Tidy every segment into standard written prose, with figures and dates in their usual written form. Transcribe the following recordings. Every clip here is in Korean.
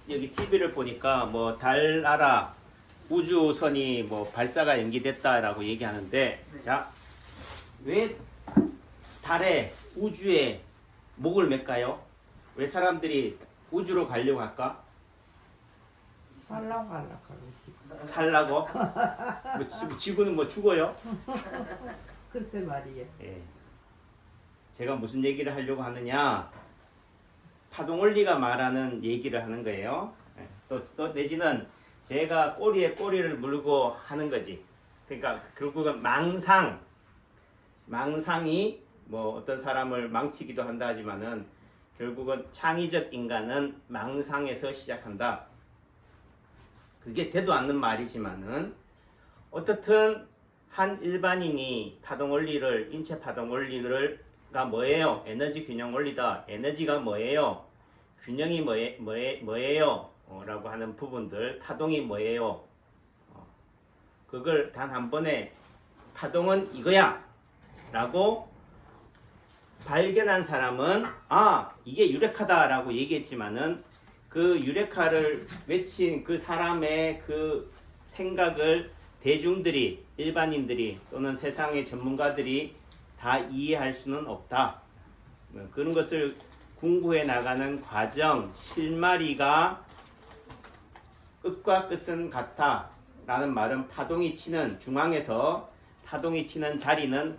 여기 TV를 보니까 뭐 달나라 우주선이 뭐 발사가 연기됐다라고 얘기하는데, 네. 자, 왜 달에 우주에 목을 맬까요? 왜 사람들이 우주로 가려고 할까? 살라고 하려고 그러지. 살라고? 뭐 지구는 뭐 죽어요? 글쎄 말이야. 예. 제가 무슨 얘기를 하려고 하느냐? 파동원리가 말하는 얘기를 하는 거예요. 예. 또 내지는 제가 꼬리에 꼬리를 물고 하는 거지. 그러니까 결국은 망상이 뭐 어떤 사람을 망치기도 한다 하지만은 결국은 창의적 인간은 망상에서 시작한다. 그게 되도 않는 말이지만은 어떻든 한 일반인이 파동원리를, 인체 파동원리가 뭐예요? 에너지 균형 원리다. 에너지가 뭐예요? 균형이 뭐예요? 라고 하는 부분들, 파동이 뭐예요? 그걸 단 한 번에 파동은 이거야 라고 발견한 사람은 이게 유레카다 라고 얘기했지만은 그 유레카를 외친 그 사람의 그 생각을 대중들이, 일반인들이 또는 세상의 전문가들이 다 이해할 수는 없다. 그런 것을 공부해 나가는 과정, 실마리가 끝과 끝은 같아 라는 말은 파동이 치는 중앙에서 파동이 치는 자리는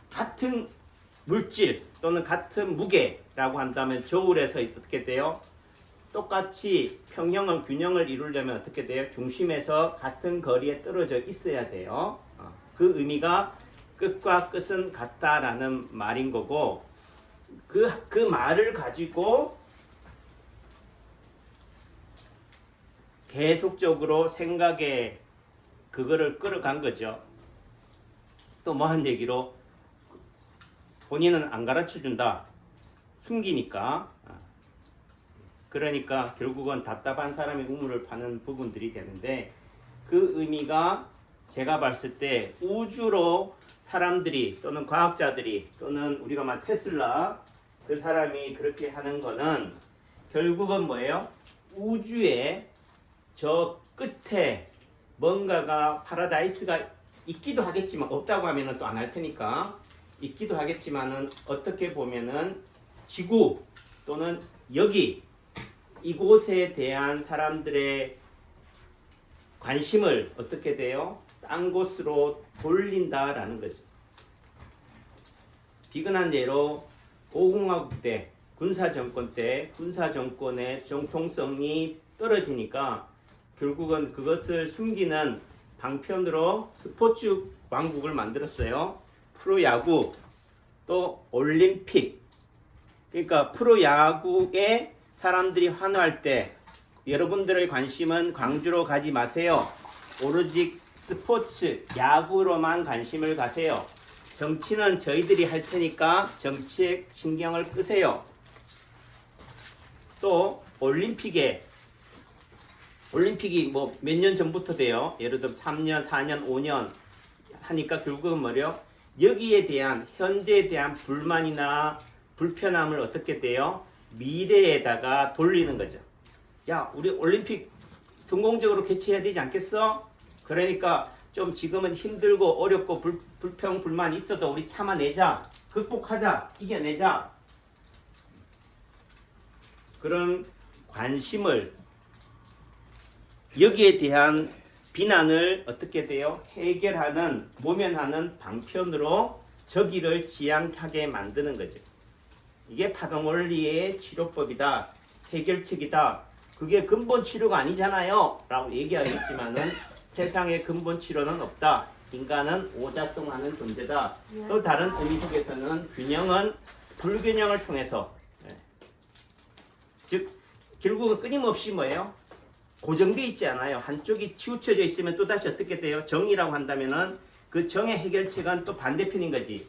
같은 물질 또는 같은 무게라고 한다면 저울에서 어떻게 돼요? 똑같이 평형은 균형을 이루려면 어떻게 돼요? 중심에서 같은 거리에 떨어져 있어야 돼요. 그 의미가 끝과 끝은 같다라는 말인 거고, 그 말을 가지고 계속적으로 생각에 그거를 끌어간 거죠. 또 뭐 한 얘기로 본인은 안 가르쳐 준다. 숨기니까. 그러니까 결국은 답답한 사람의 우물을 파는 부분들이 되는데, 그 의미가 제가 봤을 때 우주로 사람들이 또는 과학자들이 또는 우리가 말 테슬라 그 사람이 그렇게 하는 거는 결국은 뭐예요? 우주의 저 끝에 뭔가가 파라다이스가 있기도 하겠지만, 없다고 하면은 또 안 할 테니까 있기도 하겠지만은 어떻게 보면은 지구 또는 여기 이곳에 대한 사람들의 관심을 어떻게 돼요? 딴 곳으로 돌린다라는 거죠. 비근한 예로 5공화국 때 군사정권 때 군사정권의 정통성이 떨어지니까 결국은 그것을 숨기는 방편으로 스포츠 왕국을 만들었어요. 프로야구, 또 올림픽. 그러니까 프로야구에 사람들이 환호할 때 여러분들의 관심은 광주로 가지 마세요. 오로지 스포츠, 야구로만 관심을 가세요. 정치는 저희들이 할 테니까 정치에 신경을 끄세요. 또 올림픽이 뭐 몇 년 전부터 돼요. 예를 들어 3년, 4년, 5년 하니까 결국은 뭐래요? 여기에 대한 현재에 대한 불만이나 불편함을 어떻게 돼요? 미래에다가 돌리는 거죠. 야, 우리 올림픽 성공적으로 개최해야 되지 않겠어? 그러니까 좀 지금은 힘들고 어렵고 불평 불만이 있어도 우리 참아내자, 극복하자, 이겨내자. 그런 관심을, 여기에 대한 비난을 어떻게 돼요? 해결하는, 모면하는 방편으로 저기를 지향하게 만드는 거죠. 이게 파동원리의 치료법이다, 해결책이다. 그게 근본 치료가 아니잖아요 라고 얘기하겠지만은 세상에 근본 치료는 없다. 인간은 오작동하는 존재다. 또 다른 의미 속에서는 균형은 불균형을 통해서, 즉 결국은 끊임없이 뭐예요? 고정되어 있지 않아요. 한쪽이 치우쳐져 있으면 또다시 어떻게 돼요? 정이라고 한다면은 그 정의 해결책은 또 반대편인 거지.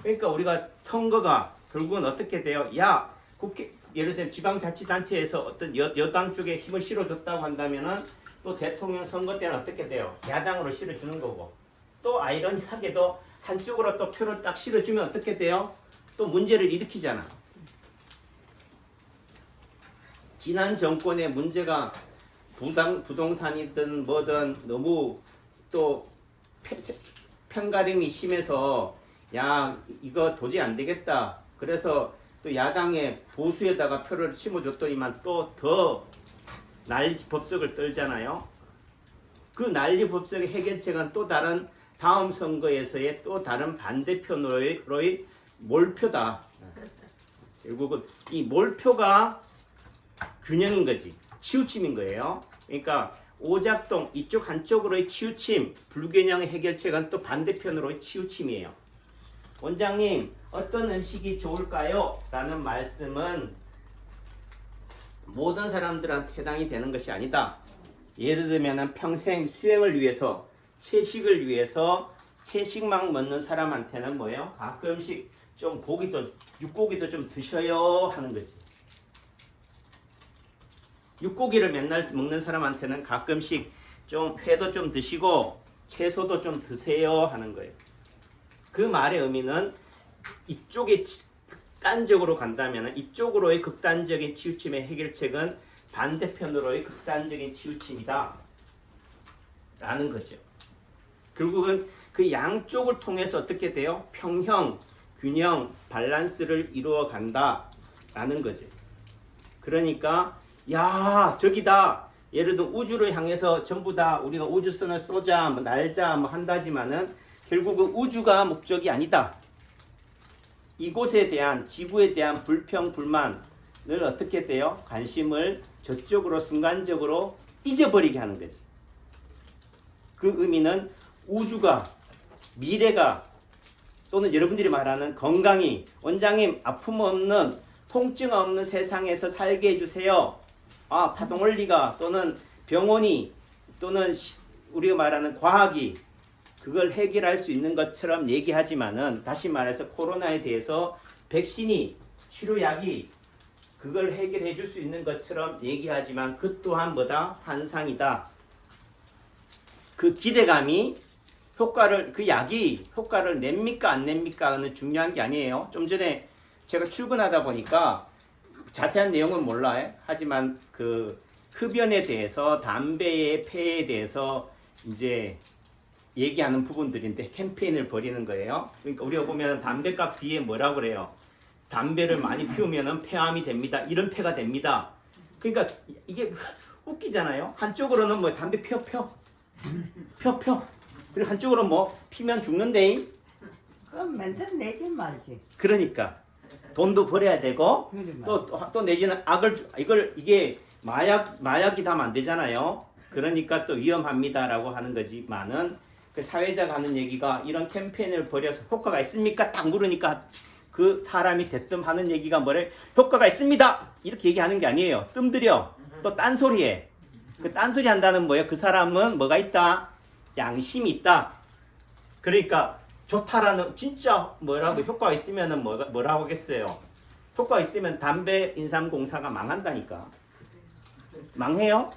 그러니까 우리가 선거가 결국은 어떻게 돼요? 야, 국회, 예를 들면 지방자치단체에서 어떤 여당 쪽에 힘을 실어줬다고 한다면은 또 대통령 선거 때는 어떻게 돼요? 야당으로 실어주는 거고, 또 아이러니하게도 한쪽으로 또 표를 딱 실어주면 어떻게 돼요? 또 문제를 일으키잖아. 지난 정권의 문제가 부동산이든 뭐든 너무 또 편가름이 심해서 야 이거 도저히 안 되겠다. 그래서 또 야당의 보수에다가 표를 심어줬더니만 또 더 난리 법석을 떨잖아요. 그 난리 법석의 해결책은 또 다른 다음 선거에서의 또 다른 반대편으로의 몰표다. 결국은 이 몰표가 균형인 거지. 치우침인 거예요. 그러니까 오작동 이쪽 한쪽으로의 치우침, 불균형의 해결책은 또 반대편으로의 치우침이에요. 원장님, 어떤 음식이 좋을까요? 라는 말씀은 모든 사람들한테 해당이 되는 것이 아니다. 예를 들면 평생 수행을 위해서, 채식을 위해서 채식만 먹는 사람한테는 뭐예요? 가끔씩 좀 육고기도 좀 드셔요 하는 거지. 육고기를 맨날 먹는 사람한테는 가끔씩 좀 회도 좀 드시고 채소도 좀 드세요 하는 거예요. 그 말의 의미는 이쪽에 극단적으로 간다면 이쪽으로의 극단적인 치우침의 해결책은 반대편으로의 극단적인 치우침이다 라는 거죠. 결국은 그 양쪽을 통해서 어떻게 돼요? 평형, 균형, 밸런스를 이루어 간다 라는 거죠. 그러니까 야 저기다 예를 들어 우주를 향해서 전부 다 우리가 우주선을 쏘자 뭐 날자 뭐 한다지만은 결국은 우주가 목적이 아니다. 이곳에 대한 지구에 대한 불평 불만을 어떻게 돼요? 관심을 저쪽으로 순간적으로 잊어버리게 하는 거지. 그 의미는 우주가 미래가 또는 여러분들이 말하는 건강이 원장님 아픔 없는 통증 없는 세상에서 살게 해주세요. 아 파동원리가 또는 병원이 또는 우리가 말하는 과학이 그걸 해결할 수 있는 것처럼 얘기하지만은 다시 말해서 코로나에 대해서 백신이 치료약이 그걸 해결해 줄 수 있는 것처럼 얘기하지만 그 또한 뭐다? 환상이다. 그 기대감이 효과를 그 약이 효과를 냅니까 안 냅니까는 중요한 게 아니에요. 좀 전에 제가 출근하다 보니까 자세한 내용은 몰라요. 하지만 그 흡연에 대해서 담배의 폐에 대해서 이제 얘기하는 부분들인데 캠페인을 벌이는 거예요. 그러니까 우리가 보면 담배값 뒤에 뭐라고 그래요? 담배를 많이 피우면 폐암이 됩니다. 이런 폐가 됩니다. 그러니까 이게 웃기잖아요. 한쪽으로는 뭐 담배 펴. 그리고 한쪽으로는 뭐 피면 죽는데. 그럼 맨날 내지 말지. 그러니까 돈도 벌어야 되고 또 내지는 이게 마약이 다 안 되잖아요. 그러니까 또 위험합니다라고 하는 거지만은 그 사회자가 하는 얘기가 이런 캠페인을 벌여서 효과가 있습니까? 딱 물으니까 그 사람이 대뜸 하는 얘기가 뭐래? 효과가 있습니다. 이렇게 얘기하는 게 아니에요. 뜸들여 또 딴소리해. 그 딴소리 한다는 뭐예요? 그 사람은 뭐가 있다? 양심이 있다. 그러니까 좋다라는 진짜 뭐라고 효과가 있으면은 뭐라고 하겠어요? 효과가 있으면 담배 인삼공사가 망한다니까. 망해요?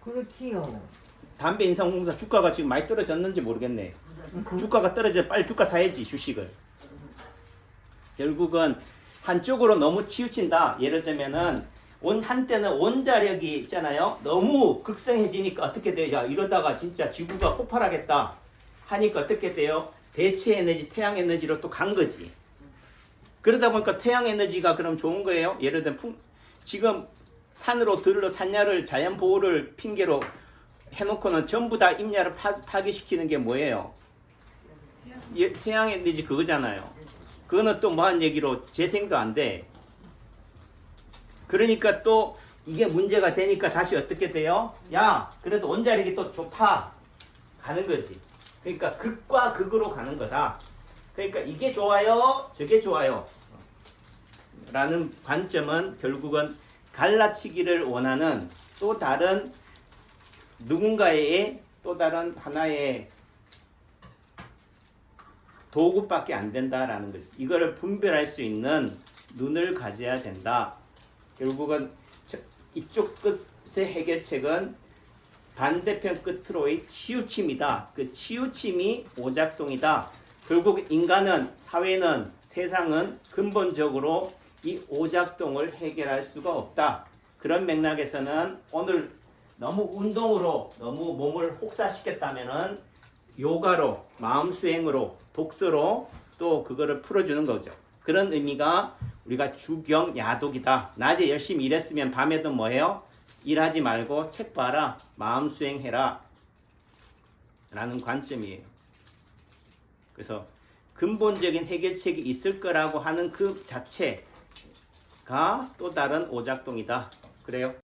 그렇지요. 담배 인삼공사 주가가 지금 많이 떨어졌는지 모르겠네. 주가가 떨어져 빨리 주가 사야지 주식을. 결국은 한쪽으로 너무 치우친다. 예를 들면은 한때는 원자력이 있잖아요. 너무 극성해지니까 어떻게 돼요? 야 이러다가 진짜 지구가 폭발하겠다 하니까 어떻게 돼요? 대체 에너지, 태양 에너지로 또 간 거지. 그러다 보니까 태양 에너지가 그럼 좋은 거예요. 예를 들면 지금 산으로 들러 산야를 자연 보호를 핑계로 해놓고는 전부 다 임야를 파괴시키는 게 뭐예요? 태양 에너지 그거잖아요. 그거는 또 뭐한 얘기로 재생도 안 돼. 그러니까 또 이게 문제가 되니까 다시 어떻게 돼요? 야 그래도 원자력이 또 좋다 가는 거지. 그러니까 극과 극으로 가는 거다. 그러니까 이게 좋아요 저게 좋아요 라는 관점은 결국은 갈라치기를 원하는 또 다른 누군가의 또 다른 하나의 도구밖에 안 된다라는 거지. 이거를 분별할 수 있는 눈을 가져야 된다. 결국은 이쪽 끝의 해결책은 반대편 끝으로의 치우침이다. 그 치우침이 오작동이다. 결국 인간은, 사회는, 세상은 근본적으로 이 오작동을 해결할 수가 없다. 그런 맥락에서는 오늘 너무 운동으로 너무 몸을 혹사시켰다면은 요가로, 마음 수행으로, 독서로 또 그거를 풀어주는 거죠. 그런 의미가 우리가 주경 야독이다. 낮에 열심히 일했으면 밤에도 뭐해요? 일하지 말고 책 봐라, 마음 수행해라 라는 관점이에요. 그래서 근본적인 해결책이 있을 거라고 하는 그 자체가 또 다른 오작동이다. 그래요?